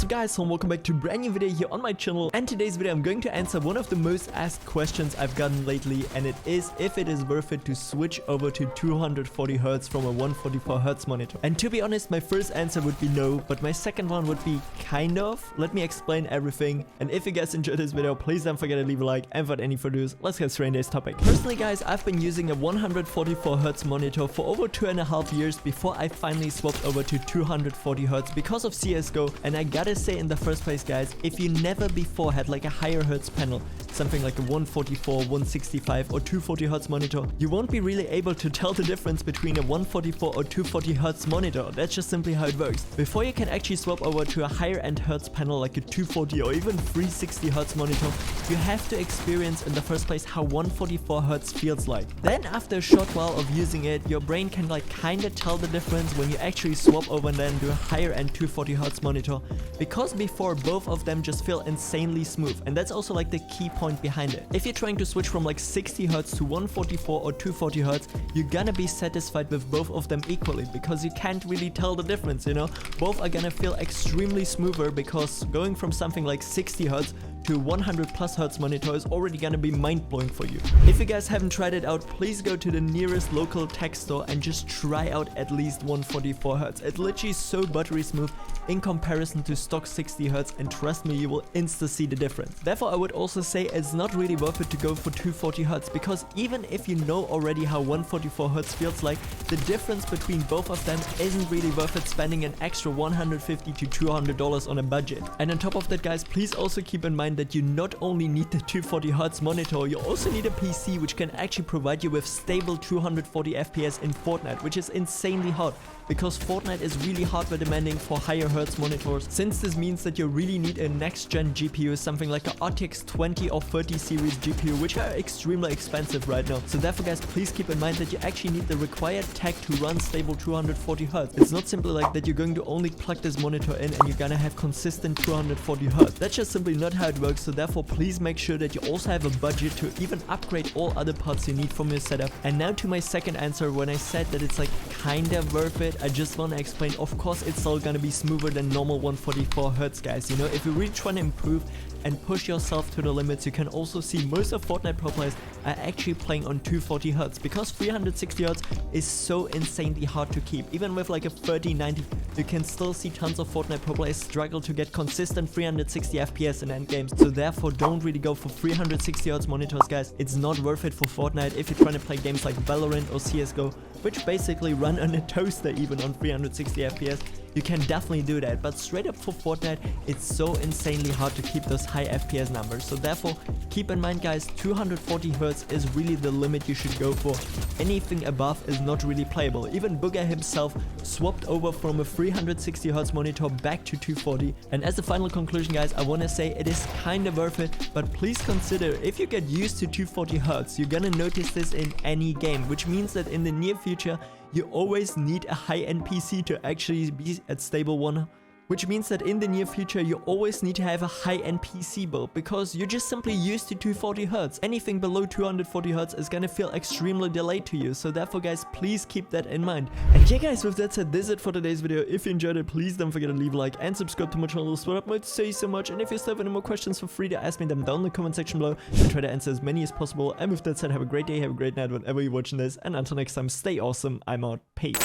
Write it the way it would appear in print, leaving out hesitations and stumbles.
What's up guys, and welcome back to a brand new video here on my channel. And today's video I'm going to answer one of the most asked questions I've gotten lately, and it is if it is worth it to switch over to 240Hz from a 144Hz monitor. And to be honest, my first answer would be no, but my second one would be kind of. Let me explain everything, and if you guys enjoyed this video, please don't forget to leave a like, and without any further ado, let's get straight into this topic. Personally guys, I've been using a 144Hz monitor for over 2.5 years before I finally swapped over to 240Hz because of CSGO. And I gotta say, in the first place guys, if you never before had like a higher hertz panel, something like a 144, 165 or 240Hz monitor, you won't be really able to tell the difference between a 144 or 240Hz monitor. That's just simply how it works. Before you can actually swap over to a higher end hertz panel like a 240 or even 360Hz monitor, you have to experience in the first place how 144Hz feels like. Then after a short while of using it, your brain can like kinda tell the difference when you actually swap over and then do a higher end 240Hz monitor, because before both of them just feel insanely smooth, and that's also like the key point behind it. If you're trying to switch from like 60Hz to 144 or 240Hz, you're gonna be satisfied with both of them equally, because you can't really tell the difference, you know? Both are gonna feel extremely smoother, because going from something like 60Hz to 100 plus Hz monitor is already gonna be mind-blowing for you. If you guys haven't tried it out, please go to the nearest local tech store and just try out at least 144Hz. It's literally so buttery smooth in comparison to stock 60Hz, and trust me, you will insta see the difference. Therefore, I would also say it's not really worth it to go for 240Hz, because even if you know already how 144Hz feels like, the difference between both of them isn't really worth it spending an extra $150 to $200 on a budget. And on top of that guys, please also keep in mind that you not only need the 240Hz monitor, you also need a PC which can actually provide you with stable 240 FPS in Fortnite, which is insanely hard, because Fortnite is really hardware demanding for higher hertz monitors, since this means that you really need a next-gen GPU, something like a RTX 20 or 30 series GPU, which are extremely expensive right now. So therefore guys, please keep in mind that you actually need the required tech to run stable 240Hz. It's not simply like that you're going to only plug this monitor in and you're gonna have consistent 240Hz. That's just simply not how it works, so therefore please make sure that you also have a budget to even upgrade all other parts you need from your setup. And now to my second answer, when I said that it's like kinda worth it, I just want to explain, of course it's still gonna be smoother than normal 144Hz guys. You know, if you really try to improve and push yourself to the limits, you can also see most of Fortnite pro players are actually playing on 240Hz, because 360Hz is so insanely hard to keep. Even with like a 3090, you can still see tons of Fortnite pro players struggle to get consistent 360 FPS in end games. So therefore don't really go for 360Hz monitors guys. It's not worth it for Fortnite. If you're trying to play games like Valorant or CSGO, which basically run on a toaster even on 360 FPS, you can definitely do that. But straight up for Fortnite, it's so insanely hard to keep those high FPS numbers. So therefore, keep in mind guys, 240Hz is really the limit you should go for. Anything above is not really playable. Even Booger himself swapped over from a 360Hz monitor back to 240. And as a final conclusion guys, I want to say it is kind of worth it, but please consider, if you get used to 240Hz, you're gonna notice this in any game, which means that in the near future, you always need a high-end PC to actually be at stable 1. Which means that in the near future, you always need to have a high-end PC build, because you're just simply used to 240Hz. Anything below 240Hz is gonna feel extremely delayed to you. So therefore guys, please keep that in mind. And yeah guys, with that said, this is it for today's video. If you enjoyed it, please don't forget to leave a like and subscribe to my channel. What up, might say so much. And if you still have any more questions, feel free to ask me them down in the comment section below. I try to answer as many as possible. And with that said, have a great day, have a great night, whenever you're watching this. And until next time, stay awesome. I'm out. Peace.